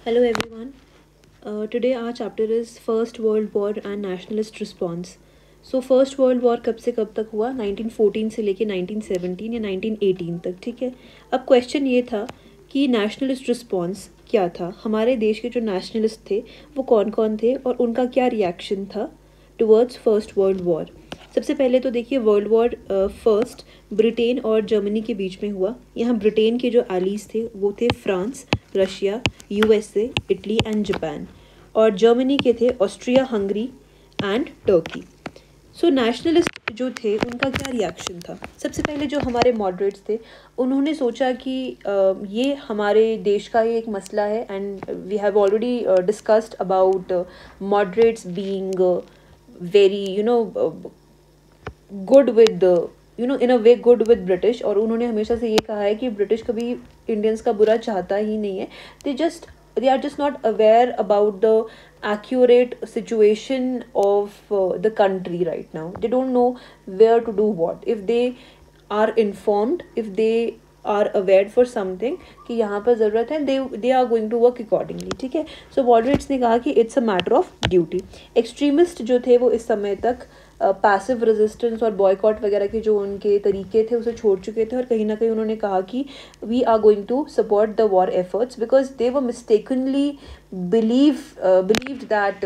Hello everyone. Today our chapter is First World War and Nationalist Response. So first world war कब से कब तक हुआ? 1914 से लेके 1917 या 1918 तक, ठीक है। अब क्वेश्चन ये था कि नेशनलिस्ट रिस्पॉन्स क्या था, हमारे देश के जो नेशनलिस्ट थे वो कौन कौन थे और उनका क्या रिएक्शन था टुवर्ड्स फर्स्ट वर्ल्ड वॉर। सबसे पहले तो देखिए वर्ल्ड वॉर फर्स्ट ब्रिटेन और जर्मनी के बीच में हुआ। यहाँ ब्रिटेन के जो एलीज थे वो थे France, Russia, USA, Italy and Japan, और जर्मनी के थे Austria, Hungary and Turkey. So nationalist जो थे उनका क्या रिएक्शन था? सबसे पहले जो हमारे मॉडरेट्स थे उन्होंने सोचा कि ये हमारे देश का ही एक मसला है, and we have already discussed about moderates being very good with in a way good with British, और उन्होंने हमेशा से ये कहा है कि ब्रिटिश कभी इंडियंस का बुरा चाहता ही नहीं है। they are just not aware about the accurate situation of the country right now. They don't know where to do what. If they are informed, if they are aware for something कि यहाँ पर ज़रूरत है, they are going to work accordingly, ठीक है। सो moderates ने कहा कि it's a matter of duty. Extremist जो थे वो इस समय तक पैसिव रेजिस्टेंस और बॉयकॉट वगैरह के जो उनके तरीके थे उसे छोड़ चुके थे, और कहीं ना कहीं उन्होंने कहा कि we are going to support the war efforts because they were mistakenly believed that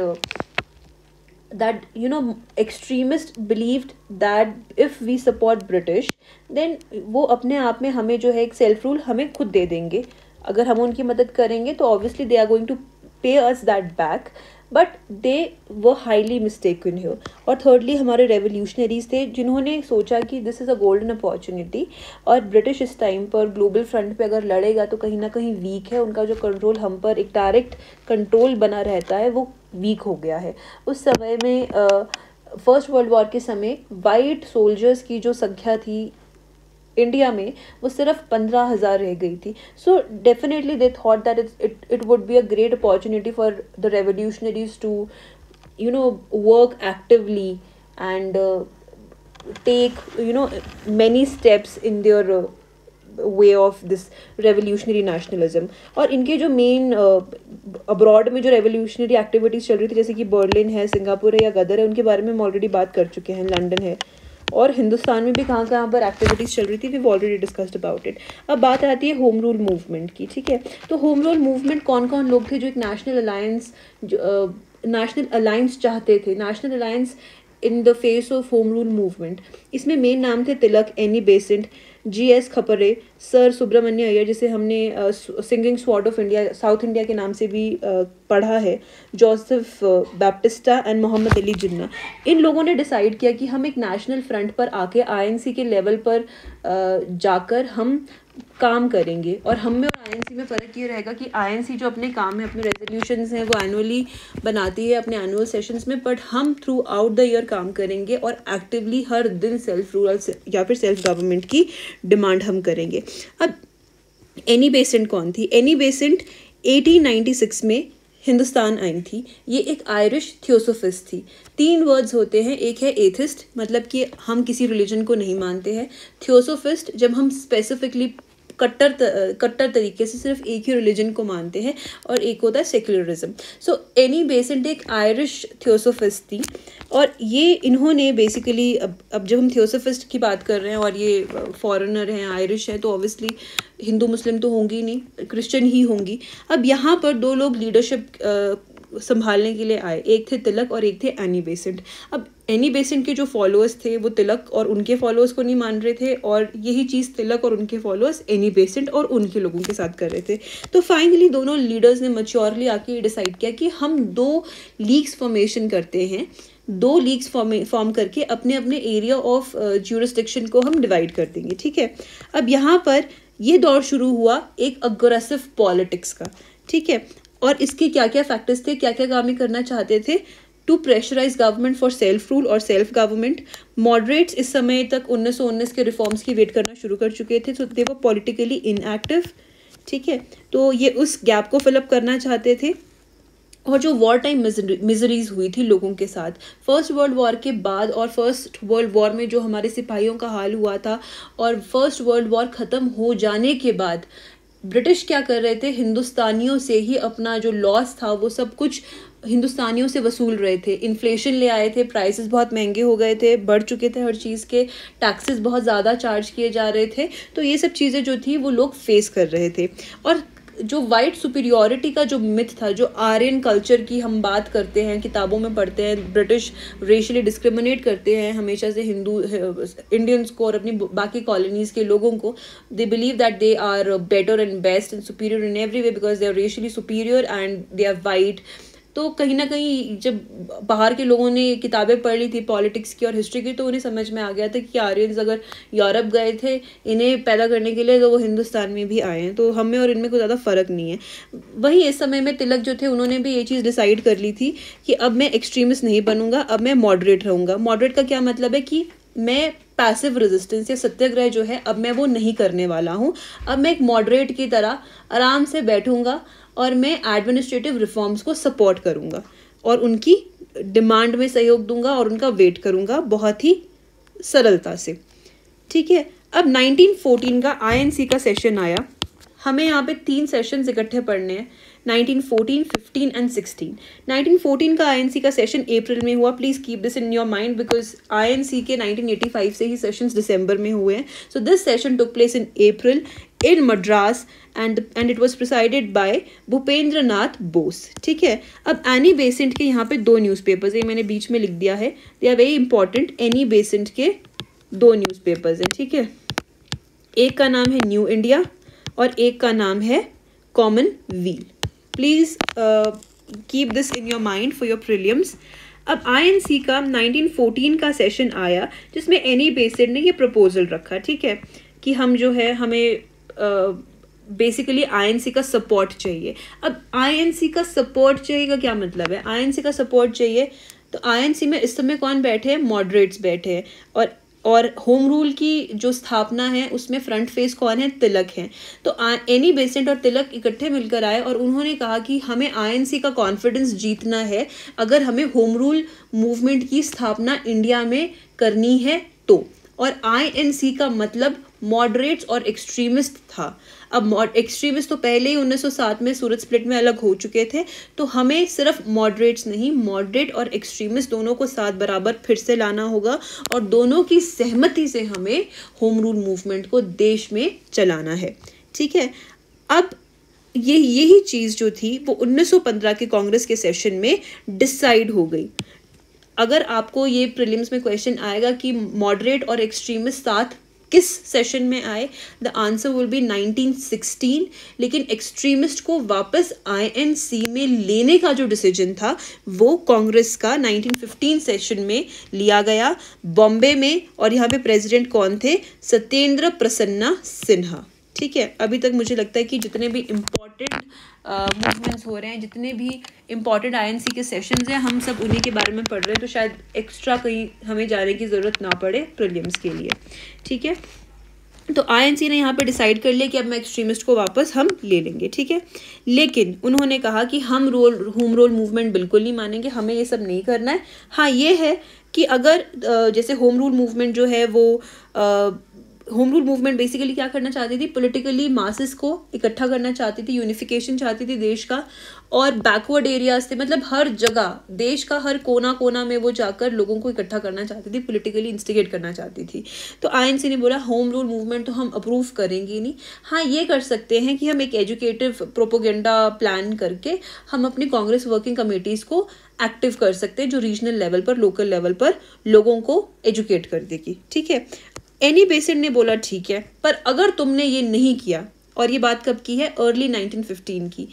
extremists believed that if we support British then वो अपने आप में हमें जो है एक सेल्फ रूल हमें खुद दे देंगे, अगर हम उनकी मदद करेंगे तो obviously they are going to pay us that back, but they were highly mistaken है। और थर्डली हमारे रेवोल्यूशनरीज थे जिन्होंने सोचा कि this is a golden opportunity, और ब्रिटिश इस टाइम पर ग्लोबल फ्रंट पे अगर लड़ेगा तो कहीं ना कहीं वीक है, उनका जो कंट्रोल हम पर एक डायरेक्ट कंट्रोल बना रहता है वो वीक हो गया है। उस समय में फर्स्ट वर्ल्ड वॉर के समय वाइट सोल्जर्स की जो संख्या थी इंडिया में वो सिर्फ 15,000 रह गई थी। So definitely they thought that it would be a great opportunity for the revolutionaries to work actively and take many steps in their way of this revolutionary nationalism। और इनके जो मेन अब्रॉड में जो रेवोल्यूशनरी एक्टिविटीज़ चल रही थी जैसे कि बर्लिन है, सिंगापुर है या गदर है, उनके बारे में हम ऑलरेडी बात कर चुके हैं। लंदन है, और हिंदुस्तान में भी कहाँ कहाँ पर एक्टिविटीज़ चल रही थी, we already discussed about it. अब बात आती है होम रूल मूवमेंट की, ठीक है। तो होम रूल मूवमेंट कौन कौन लोग थे जो एक नेशनल अलायंस चाहते थे, national alliance in the face of home rule movement. इसमें मेन नाम थे Tilak, Annie Besant, G S. Khaparde, sir Subramania Iyer जिसे हमने singing sword of India south India के नाम से भी पढ़ा है, Joseph Baptista and Mohammad Ali Jinnah. इन लोगों ने डिसाइड किया कि हम एक नेशनल फ्रंट पर आके आईएनसी के लेवल पर जाकर हम काम करेंगे, और हम में और आईएनसी में फ़र्क ये रहेगा कि आईएनसी जो अपने काम में अपने रेजोल्यूशंस हैं वो एनुअली बनाती है अपने एनुअल सेशंस में, बट हम थ्रू आउट द ईयर काम करेंगे और एक्टिवली हर दिन सेल्फ रूरल या फिर सेल्फ गवर्नमेंट की डिमांड हम करेंगे। अब एनी बेसेंट कौन थी? एनी बेसेंट 1896 में हिंदुस्तान आई थी। ये एक आयरिश थियोसोफिस्ट थी। 3 वर्ड्स होते हैं, एक है एथिस्ट मतलब कि हम किसी रिलीजन को नहीं मानते हैं, थियोसोफिस्ट जब हम स्पेसिफिकली कट्टर तरीके से सिर्फ एक ही रिलीजन को मानते हैं, और एक होता है सेक्युलरिज्म। सो एनी बेसेंट एक आयरिश थियोसोफिस्ट थी, और ये इन्होंने बेसिकली अब जब हम थियोसोफिस्ट की बात कर रहे हैं और ये फॉरेनर हैं, आयरिश है, तो ऑब्वियसली हिंदू मुस्लिम तो होंगी नहीं, क्रिश्चियन ही होंगी। अब यहाँ पर 2 लोग लीडरशिप संभालने के लिए आए, एक थे तिलक और एक थे एनी बेसेंट। अब एनी बेसेंट के जो फॉलोअर्स थे वो तिलक और उनके फॉलोअर्स को नहीं मान रहे थे, और यही चीज़ तिलक और उनके फॉलोअर्स एनी बेसेंट और उनके लोगों के साथ कर रहे थे। तो फाइनली दोनों लीडर्स ने मैच्योरली आके डिसाइड किया कि हम 2 लीग्स फॉर्मेशन करते हैं, 2 लीग्स फॉर्म करके अपने अपने एरिया ऑफ ज्यूरिसडिक्शन को हम डिवाइड कर देंगे, ठीक है। अब यहाँ पर ये दौर शुरू हुआ एक अग्रेसिव पॉलिटिक्स का, ठीक है। और इसके क्या क्या फैक्टर्स थे, क्या क्या काम ये करना चाहते थे? To pressurise government for self rule और सेल्फ गवर्नमेंट। मॉडरेट्स इस समय तक 1919 के रिफॉर्म्स की वेट करना शुरू कर चुके थे, तो दे वर पॉलिटिकली इनएक्टिव, ठीक है। तो ये उस गैप को फिलअप करना चाहते थे। और जो वॉर टाइम मिजरीज हुई थी लोगों के साथ फर्स्ट वर्ल्ड वॉर के बाद, और फर्स्ट वर्ल्ड वॉर में जो हमारे सिपाहियों का हाल हुआ था, और फर्स्ट वर्ल्ड वॉर ख़त्म हो जाने के बाद ब्रिटिश क्या कर रहे थे, हिंदुस्तानियों से ही अपना जो लॉस था वो सब कुछ हिंदुस्तानियों से वसूल रहे थे। इन्फ्लेशन ले आए थे, प्राइसेस बहुत महंगे हो गए थे, बढ़ चुके थे हर चीज़ के, टैक्सेस बहुत ज़्यादा चार्ज किए जा रहे थे। तो ये सब चीज़ें जो थी वो लोग फेस कर रहे थे। और जो वाइट सुपीरियोरिटी का जो मिथ था, जो आर्यन कल्चर की हम बात करते हैं, किताबों में पढ़ते हैं, ब्रिटिश रेशियली डिस्क्रिमिनेट करते हैं हमेशा से हिंदू इंडियंस को और अपनी बाकी कॉलोनीज़ के लोगों को। They believe that they are better and best and superior in every way because they are racially superior and they are white. तो कहीं ना कहीं जब बाहर के लोगों ने किताबें पढ़ ली थी पॉलिटिक्स की और हिस्ट्री की, तो उन्हें समझ में आ गया था कि आर्यंस अगर यूरोप गए थे इन्हें पैदा करने के लिए, तो वो हिंदुस्तान में भी आए हैं, तो हमें और इनमें कोई ज़्यादा फ़र्क नहीं है। वहीं इस समय में तिलक जो थे उन्होंने भी ये चीज़ डिसाइड कर ली थी कि अब मैं एक्सट्रीमिस्ट नहीं बनूंगा, अब मैं मॉडरेट रहूँगा। मॉडरेट का क्या मतलब है कि मैं पैसिव रेजिस्टेंस या सत्याग्रह जो है अब मैं वो नहीं करने वाला हूँ। अब मैं एक मॉडरेट की तरह आराम से बैठूंगा और मैं एडमिनिस्ट्रेटिव रिफॉर्म्स को सपोर्ट करूंगा और उनकी डिमांड में सहयोग दूंगा और उनका वेट करूंगा बहुत ही सरलता से। ठीक है, अब 1914 का आईएनसी का सेशन आया। हमें यहाँ पे 3 सेशंस इकट्ठे पढ़ने हैं, 1914, 15 एंड 16। 1914 का आईएनसी का सेशन अप्रैल में हुआ। Please keep this in your mind because INC के 1985 से ही सेशंस दिसंबर में हुए हैं। So this session took place in April in Madras and it was presided by Bhupendra Nath Bose. ठीक है, अब एनी बेसेंट के यहाँ पे 2 न्यूज़पेपर्स है, मैंने बीच में लिख दिया है, they are very important. Annie Besant के 2 न्यूज़पेपर्स हैं। ठीक है, एक का नाम है न्यू इंडिया और एक का नाम है Commonweal. Please keep this in your mind for your prelims. अब आईएनसी का 1914 का सेशन आया जिसमें एनी बेसेंट ने ये प्रपोजल रखा। ठीक है, कि हम जो है हमें बेसिकली आईएनसी का सपोर्ट चाहिए। अब आईएनसी का सपोर्ट चाहिए का क्या मतलब है? आईएनसी का सपोर्ट चाहिए तो आईएनसी में इस समय कौन बैठे हैं? मॉडरेट्स बैठे हैं। और होम रूल की जो स्थापना है उसमें फ्रंट फेस कौन है? तिलक है। तो एनी बेसेंट और तिलक इकट्ठे मिलकर आए और उन्होंने कहा कि हमें आईएनसी का कॉन्फिडेंस जीतना है अगर हमें होम रूल मूवमेंट की स्थापना इंडिया में करनी है तो। और आईएनसी का मतलब मॉडरेट्स और एक्सट्रीमिस्ट था। अब एक्सट्रीमिस्ट तो पहले ही 1907 में सूरत स्प्लिट में अलग हो चुके थे, तो हमें सिर्फ मॉडरेट्स नहीं, मॉडरेट और एक्सट्रीमिस्ट दोनों को साथ बराबर फिर से लाना होगा और दोनों की सहमति से हमें होम रूल मूवमेंट को देश में चलाना है। ठीक है, अब यही चीज़ जो थी वो 1915 के कांग्रेस के सेशन में डिसाइड हो गई। अगर आपको ये प्रीलिम्स में क्वेश्चन आएगा कि मॉडरेट और एक्सट्रीमिस्ट साथ किस सेशन में आए, द आंसर विल बी 1916। लेकिन एक्सट्रीमिस्ट को वापस आईएनसी में लेने का जो डिसीजन था वो कांग्रेस का 1915 सेशन में लिया गया बॉम्बे में। और यहाँ पे प्रेसिडेंट कौन थे? सत्येंद्र प्रसन्ना सिन्हा। ठीक है, अभी तक मुझे लगता है कि जितने भी इम्पॉर्टेंट मूवमेंट्स हो रहे हैं, जितने भी इम्पॉर्टेंट आईएनसी के सेशंस हैं, हम सब उन्हीं के बारे में पढ़ रहे हैं, तो शायद एक्स्ट्रा कहीं हमें जाने की ज़रूरत ना पड़े प्रीलिम्स के लिए। ठीक है, तो आईएनसी ने यहाँ पे डिसाइड कर लिया कि अब मैं एक्सट्रीमिस्ट को वापस हम ले लेंगे। ठीक है, लेकिन उन्होंने कहा कि हम होम रूल मूवमेंट बिल्कुल नहीं मानेंगे, हमें ये सब नहीं करना है। हाँ, ये है कि अगर जैसे होम रूल मूवमेंट जो है वो होम रूल मूवमेंट बेसिकली क्या करना चाहती थी? पॉलिटिकली मासेस को इकट्ठा करना चाहती थी, यूनिफिकेशन चाहती थी देश का। और बैकवर्ड एरियाज थे, मतलब हर जगह देश का हर कोना कोना में वो जाकर लोगों को इकट्ठा करना चाहती थी, पॉलिटिकली इंस्टिगेट करना चाहती थी। तो आईएनसी ने बोला होम रूल मूवमेंट तो हम अप्रूव करेंगे नहीं। हाँ, ये कर सकते हैं कि हम एक एजुकेटिव प्रोपोगेंडा प्लान करके हम अपनी कांग्रेस वर्किंग कमेटीज़ को एक्टिव कर सकते हैं जो रीजनल लेवल पर, लोकल लेवल पर लोगों को एजुकेट कर देगी। ठीक है, एनी बेसेंट ने बोला ठीक है, पर अगर तुमने ये नहीं किया, और ये बात कब की है? अर्ली 1915 की।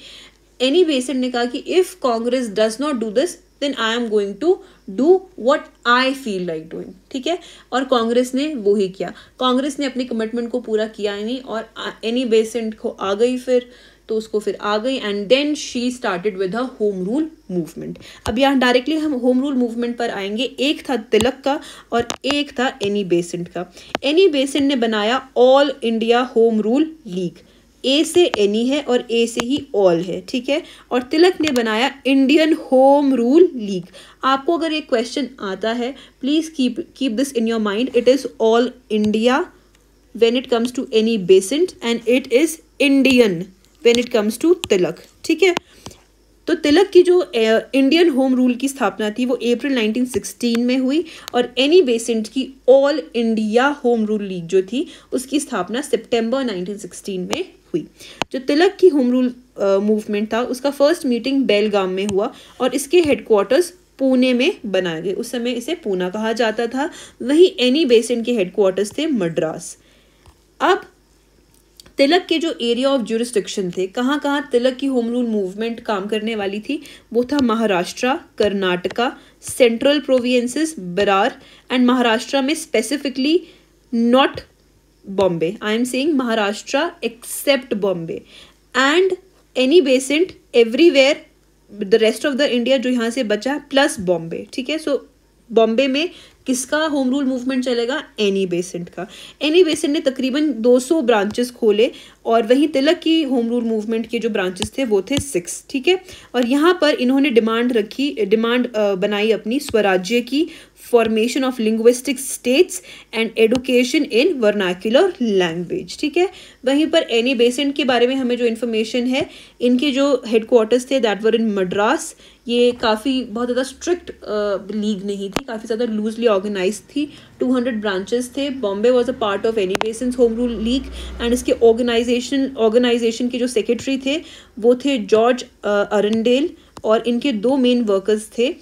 एनी बेसेंट ने कहा कि if Congress does not do this then I am going to do what I feel like doing. ठीक है, और कांग्रेस ने वो ही किया। कांग्रेस ने अपनी कमिटमेंट को पूरा किया ही नहीं और एनी बेसेंट को आ गई फिर, तो उसको फिर आ गई and then she started with the home rule movement. अब यहाँ डायरेक्टली हम होम रूल मूवमेंट पर आएंगे। एक था तिलक का और एक था एनी बेसेंट का। एनी बेसेंट ने बनाया all India home rule league. A से एनी है और ए से ही ऑल है। ठीक है, और तिलक ने बनाया इंडियन होम रूल लीग। आपको अगर एक क्वेश्चन आता है, please keep this in your mind, it is all India when it comes to any basint and it is Indian when it comes to Tilak, ठीक है। तो तिलक की जो इंडियन होम रूल की स्थापना थी वो अप्रैल 1916 में हुई, और एनी बेसेंट की all India home rule league जो थी उसकी स्थापना सितंबर 1916 में हुई। जो तिलक की होम रूल मूवमेंट था उसका फर्स्ट मीटिंग बेलगाम में हुआ, और इसके हेडक्वार्टर्स पुणे में बनाए गए। उस समय इसे पूना कहा जाता था। वहीं एनी बेसेंट के हेडक्वार्टर्स थे मद्रास। अब तिलक के जो एरिया ऑफ ज्यूरिस्डिक्शन थे, कहाँ कहाँ तिलक की होम रूल मूवमेंट काम करने वाली थी, वो था Maharashtra, Karnataka, Central Provinces, Berar, and Maharashtra में specifically not Bombay, I am saying Maharashtra except Bombay, and Annie Besant everywhere the rest of the India जो यहाँ से बचा प्लस बॉम्बे, ठीक है। सो बॉम्बे में किसका होम रूल मूवमेंट चलेगा? एनी बेसेंट का। एनी बेसेंट ने तकरीबन 200 ब्रांचेस खोले, और वहीं तिलक की होम रूल मूवमेंट के जो ब्रांचेस थे वो थे 6, ठीक है। और यहाँ पर इन्होंने डिमांड बनाई अपनी स्वराज्य की, formation of linguistic states and education in vernacular language, ठीक है। वहीं पर एनी बेसेंट के बारे में हमें जो इन्फॉर्मेशन है, इनके जो हेडक्वार्टर्स थे दैट वर इन मद्रास। ये काफ़ी बहुत ज़्यादा स्ट्रिक्ट लीग नहीं थी, काफ़ी ज़्यादा लूजली ऑर्गेनाइज थी। 200 ब्रांचेस थे। Bombay was a part of Annie Besant home rule league, and इसके ऑर्गेनाइजेशन के जो सेक्रेटरी थे वो थे जॉर्ज अरंडेल, और इनके 2 मेन वर्कर्स थे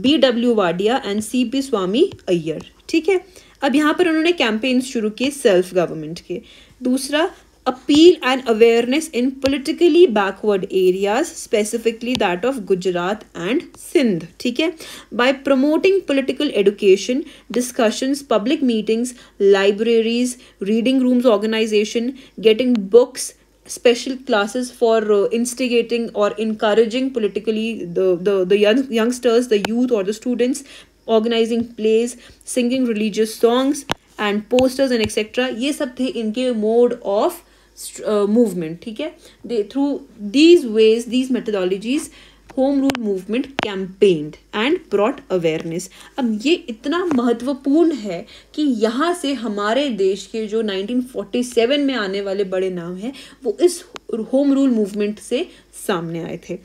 BW वाडिया एंड CP स्वामी अय्यर, ठीक है। अब यहाँ पर उन्होंने कैंपेन्स शुरू किए सेल्फ गवर्नमेंट के। दूसरा, appeal and awareness in politically backward areas, specifically that of Gujarat and Sindh, ठीक है। By promoting political education, discussions, public meetings, libraries, reading rooms organisation, getting books, special classes for instigating or encouraging politically the youngsters, the youth or the students, organizing plays, singing religious songs and posters and etc. ये सब थे इनके mode of movement, ठीक है। Through these ways, these methodologies, home rule movement campaigned and brought awareness. अब ये इतना महत्वपूर्ण है कि यहाँ से हमारे देश के जो 1947 में आने वाले बड़े नाम हैं वो इस होम रूल मूवमेंट से सामने आए थे।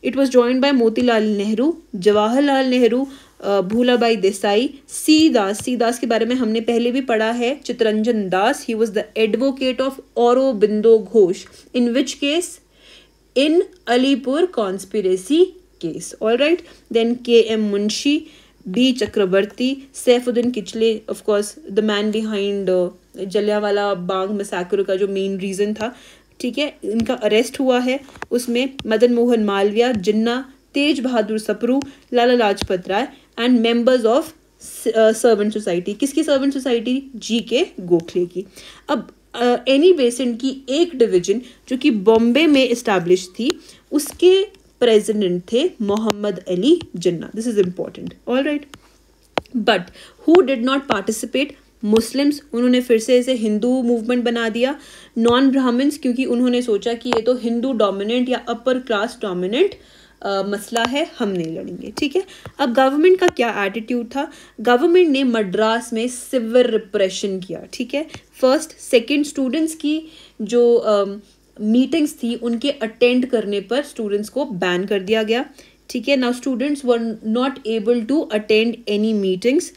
It was joined by Motilal Nehru, Jawaharlal Nehru, Bhulabhai Desai, C Das के बारे में हमने पहले भी पढ़ा है, Chittaranjan Das, he was the advocate of Aurobindo Ghosh, in which case in Alipur conspiracy case, all right. Then K.M. Munshi, B. Chakrabarti, Saifuddin Kichle, of course the man behind Jallianwala Bagh massacre का जो main reason था, ठीक है। इनका arrest हुआ है। उसमें Madan Mohan Malviya, Jinnah, Tej Bahadur Sapru, Lala Lajpat Rai, and members of servant society. किसकी सर्वेंट सोसाइटी? G.K. गोखले की। अब एनी बेसेंट की एक डिवीजन जो कि बॉम्बे में इस्टेब्लिश थी, उसके प्रेसिडेंट थे Mohammad Ali Jinnah. This is important, all right. But who did not participate? Muslims, उन्होंने फिर से इसे हिंदू मूवमेंट बना दिया। नॉन ब्राह्मण्स, क्योंकि उन्होंने सोचा कि ये तो हिंदू डोमिनेंट या अपर क्लास डोमिनेंट मसला है, हम नहीं लड़ेंगे, ठीक है। अब गवर्नमेंट का क्या एटीट्यूड था? गवर्नमेंट ने मद्रास में सिविल रिप्रेशन किया, ठीक है। फर्स्ट सेकंड, स्टूडेंट्स की जो मीटिंग्स थी उनके अटेंड करने पर स्टूडेंट्स को बैन कर दिया गया, ठीक है। Now students were not able to attend any meetings.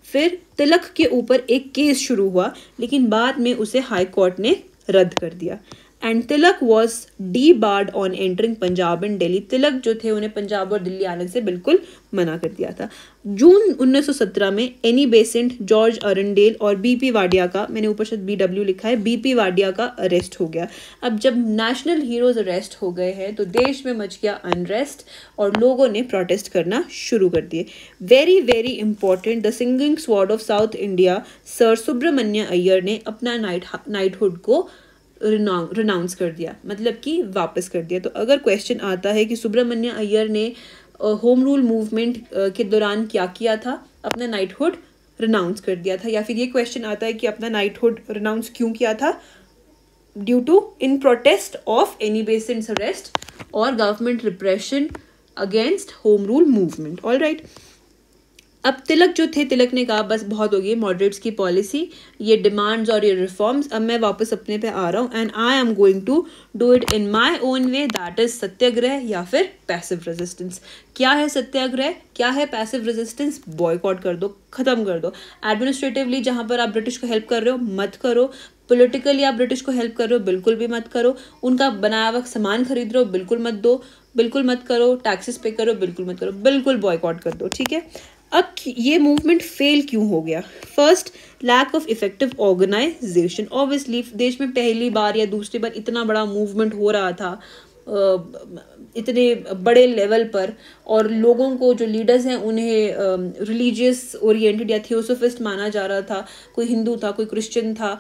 फिर तिलक के ऊपर एक केस शुरू हुआ, लेकिन बाद में उसे हाई कोर्ट ने रद्द कर दिया। And Tilak was debarred on entering Punjab and Delhi. Tilak जो थे उन्हें पंजाब और दिल्ली आने से बिल्कुल मना कर दिया था। जून 1917 में एनी बेसेंट, जॉर्ज अरंडेल और BP वाडिया का, मैंने ऊपर शायद BW लिखा है, BP वाडिया का अरेस्ट हो गया। अब जब नेशनल हीरोज अरेस्ट हो गए हैं तो देश में मच गया अनरेस्ट और लोगों ने प्रोटेस्ट करना शुरू कर दिए। Very very important, the singing sword of South India sir Subramania Iyer ने अपना नाइटहुड को रिनाउंस कर दिया, मतलब कि वापस कर दिया। तो अगर क्वेश्चन आता है कि सुब्रमण्य अय्यर ने होम रूल मूवमेंट के दौरान क्या किया था? अपना नाइटहुड रिनाउंस कर दिया था। या फिर ये क्वेश्चन आता है कि अपना नाइटहुड रिनाउंस क्यों किया था? Due to in protest of Annie Besant's arrest और government repression against home rule movement, all right. अब तिलक जो थे, तिलक ने कहा बस बहुत हो गई मॉडरेट्स की पॉलिसी, ये डिमांड्स और ये रिफॉर्म्स, अब मैं वापस अपने पे आ रहा हूँ and I am going to do it in my own way, that is satyagraha या फिर पैसिव रेजिस्टेंस। क्या है सत्याग्रह, क्या है पैसिव रेजिस्टेंस? बॉयकॉट कर दो, खत्म कर दो। एडमिनिस्ट्रेटिवली जहां पर आप ब्रिटिश को हेल्प कर रहे हो मत करो, पॉलिटिकली आप ब्रिटिश को हेल्प कर रहे हो बिल्कुल भी मत करो, उनका बनाया हुआ सामान खरीद रहे हो बिल्कुल मत दो, बिल्कुल मत करो, टैक्सेस पे करो बिल्कुल मत करो, बिल्कुल बॉयकॉट कर दो, ठीक है। अब ये मूवमेंट फेल क्यों हो गया? First, lack of effective organisation. Obviously देश में पहली बार या दूसरी बार इतना बड़ा मूवमेंट हो रहा था इतने बड़े लेवल पर, और लोगों को जो लीडर्स हैं उन्हें रिलीजियस ओरिएंटेड या थियोसोफिस्ट माना जा रहा था, कोई हिंदू था, कोई क्रिश्चियन था,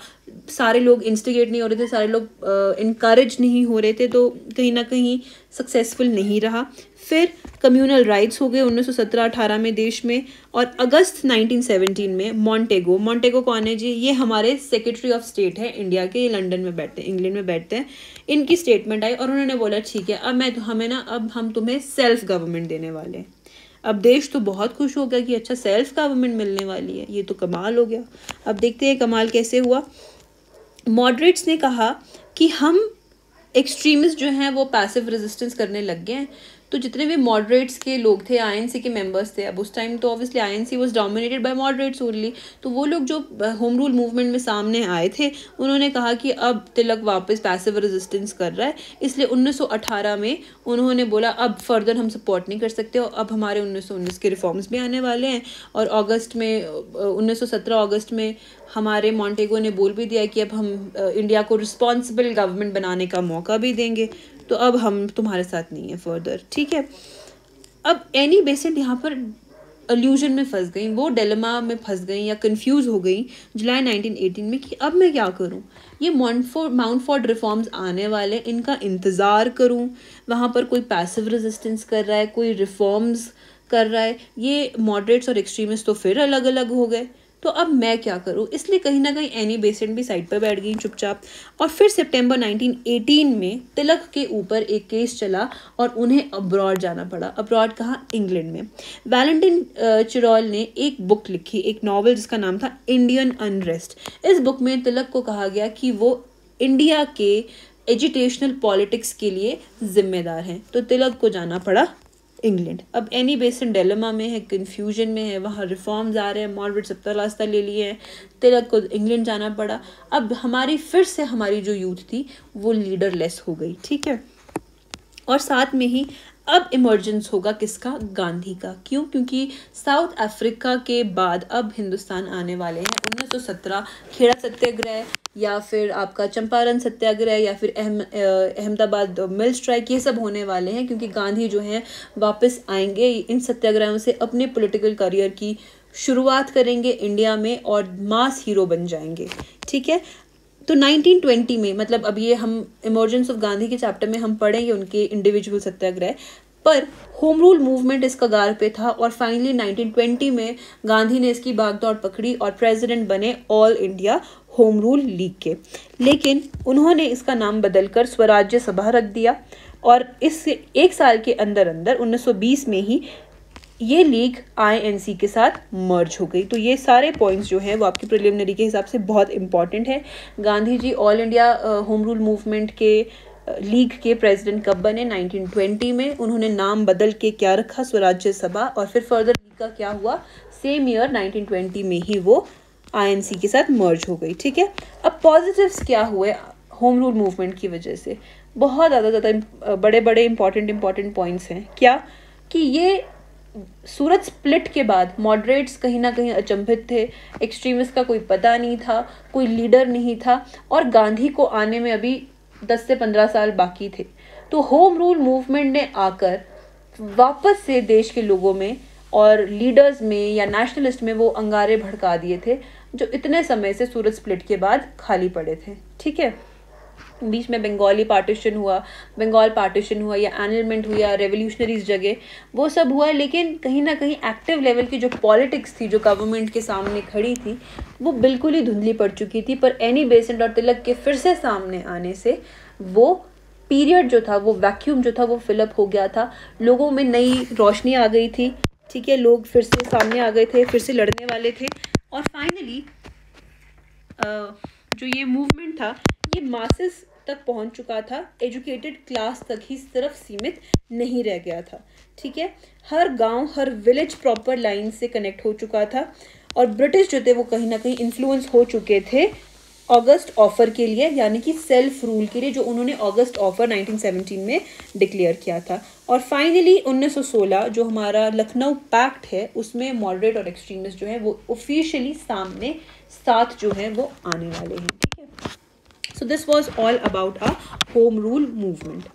सारे लोग इंस्टिगेट नहीं हो रहे थे, सारे लोग इनकरेज नहीं हो रहे थे, तो कहीं ना कहीं सक्सेसफुल नहीं रहा। फिर कम्युनल राइट्स हो गए 1917-18 में देश में, और अगस्त 1917 में मॉन्टेगो कौन है जी? ये हमारे सेक्रेटरी ऑफ स्टेट है इंडिया के, ये लंदन में बैठते हैं, इंग्लैंड में बैठते हैं। इनकी स्टेटमेंट आई और उन्होंने बोला ठीक है अब हम तुम्हें सेल्फ गवर्नमेंट देने वाले हैं। अब देश तो बहुत खुश हो गया कि अच्छा सेल्फ गवर्नमेंट मिलने वाली है, ये तो कमाल हो गया। अब देखते हैं कमाल कैसे हुआ। मॉडरेट्स ने कहा कि हम एक्सट्रीमिस्ट जो हैं वो पैसिव रेजिस्टेंस करने लग गए हैं, तो जितने भी मॉडरेट्स के लोग थे, आईएनसी के मेंबर्स थे, अब उस टाइम तो obviously INC was dominated by moderates only, तो वो लोग जो होम रूल मूवमेंट में सामने आए थे उन्होंने कहा कि अब तिलक वापस पैसिव रेजिस्टेंस कर रहा है, इसलिए 1918 में उन्होंने बोला अब फर्दर हम सपोर्ट नहीं कर सकते, और अब हमारे 1919 के रिफॉर्म्स भी आने वाले हैं, और अगस्त में 1917 अगस्त में हमारे मॉन्टेगो ने बोल भी दिया कि अब हम इंडिया को रिस्पॉन्सिबल गवर्नमेंट बनाने का मौका भी देंगे, तो अब हम तुम्हारे साथ नहीं है फर्दर, ठीक है। अब एनी बेसेंट यहाँ पर अल्यूजन में फंस गई, वो डिलेमा में फंस गई या कंफ्यूज हो गई जुलाई 1918 में कि अब मैं क्या करूं, ये माउंटफोर्ड रिफॉर्म्स आने वाले, इनका इंतज़ार करूं, वहाँ पर कोई पैसिव रेजिस्टेंस कर रहा है, कोई रिफॉर्म्स कर रहा है, ये मॉडरेट्स और एक्सट्रीमिस्ट तो फिर अलग अलग हो गए, तो अब मैं क्या करूं? इसलिए कहीं ना कहीं एनी बेसेंट भी साइड पर बैठ गई चुपचाप। और फिर सितंबर 1918 में तिलक के ऊपर एक केस चला और उन्हें अब्रॉड जाना पड़ा। अब्रॉड कहाँ? इंग्लैंड में। वैलेंटाइन चिरोल ने एक बुक लिखी, एक नॉवल जिसका नाम था इंडियन अनरेस्ट। इस बुक में तिलक को कहा गया कि वो इंडिया के एजुटेशनल पॉलिटिक्स के लिए जिम्मेदार हैं, तो तिलक को जाना पड़ा इंग्लैंड। अब एनी बेसेंट डिलेमा में है, कंफ्यूजन में है, वहाँ रिफॉर्म्स आ रहे हैं, मॉडरेट सब रास्ता ले लिए हैं, तिलक को इंग्लैंड जाना पड़ा। अब फिर से हमारी जो यूथ थी वो लीडरलेस हो गई, ठीक है। और साथ में ही अब इमर्जेंस होगा किसका? गांधी का। क्यों? क्योंकि साउथ अफ्रीका के बाद अब हिंदुस्तान आने वाले हैं। 1917 खेड़ा सत्याग्रह या फिर आपका चंपारण सत्याग्रह या फिर अहमदाबाद मिल स्ट्राइक, ये सब होने वाले हैं, क्योंकि गांधी जो हैं वापस आएंगे, इन सत्याग्रहों से अपने पॉलिटिकल करियर की शुरुआत करेंगे इंडिया में और मास हीरो बन जाएंगे, ठीक है। तो 1920 में, मतलब अब ये हम इमर्जेंस ऑफ गांधी के चैप्टर में हम पढ़ेंगे उनके इंडिविजुअल सत्याग्रह, पर होम रूल मूवमेंट इस कगार पे था और फाइनली 1920 में गांधी ने इसकी भागदौड़ पकड़ी और प्रेसिडेंट बने all India home rule league के। लेकिन उन्होंने इसका नाम बदलकर स्वराज्य सभा रख दिया और इस एक साल के अंदर अंदर 1920 में ही ये लीग आईएनसी के साथ मर्ज हो गई। तो ये सारे पॉइंट्स जो हैं वो आपके प्रिलिमिनरी के हिसाब से बहुत इंपॉर्टेंट है। Gandhi ji all India home rule movement के लीग के प्रेसिडेंट कब बने? 1920 में। उन्होंने नाम बदल के क्या रखा? स्वराज्य सभा। और फिर फर्दर लीग का क्या हुआ? सेम ईयर 1920 में ही वो आईएनसी के साथ मर्ज हो गई, ठीक है। अब पॉजिटिव्स क्या हुए होम रूल मूवमेंट की वजह से? बहुत ज़्यादा बड़े बड़े इंपॉर्टेंट पॉइंट्स हैं। क्या कि ये सूरत स्प्लिट के बाद मॉडरेट्स कहीं ना कहीं अचंभित थे, एक्सट्रीमिस्ट का कोई पता नहीं था, कोई लीडर नहीं था और गांधी को आने में अभी 10 से 15 साल बाकी थे। तो होम रूल मूवमेंट ने आकर वापस से देश के लोगों में और लीडर्स में या नेशनलिस्ट में वो अंगारे भड़का दिए थे जो इतने समय से सूरत स्प्लिट के बाद खाली पड़े थे, ठीक है। बीच में बंगाल पार्टीशन हुआ या एनलमेंट हुआ, रेवोल्यूशनरीज जगह, वो सब हुआ, लेकिन कहीं ना कहीं एक्टिव लेवल की जो पॉलिटिक्स थी जो गवर्नमेंट के सामने खड़ी थी वो बिल्कुल ही धुंधली पड़ चुकी थी। पर एनी बेसेंट और तिलक के फिर से सामने आने से वो पीरियड जो था, वो वैक्यूम जो था वो फिलअप हो गया था, लोगों में नई रोशनी आ गई थी, ठीक है, लोग फिर से सामने आ गए थे, फिर से लड़ने वाले थे, और फाइनली जो ये मूवमेंट था ये मासेस तक पहुंच चुका था, एजुकेटेड क्लास तक ही सिर्फ सीमित नहीं रह गया था। ठीक है, हर गांव, हर विलेज प्रॉपर लाइन से कनेक्ट हो चुका था, और ब्रिटिश जो थे वो कहीं ना कहीं इन्फ्लुएंस हो चुके थे ऑगस्ट ऑफर के लिए, यानी कि सेल्फ रूल के लिए, जो उन्होंने ऑगस्ट ऑफर 1917 में डिक्लेयर किया था। और फाइनली 1916 जो हमारा लखनऊ पैक्ट है उसमें मॉडरेट और एक्सट्रीमिस्ट जो है वो ऑफिशियली सामने साथ जो है वो आने वाले हैं। ठीक है, so this was all about a home rule movement.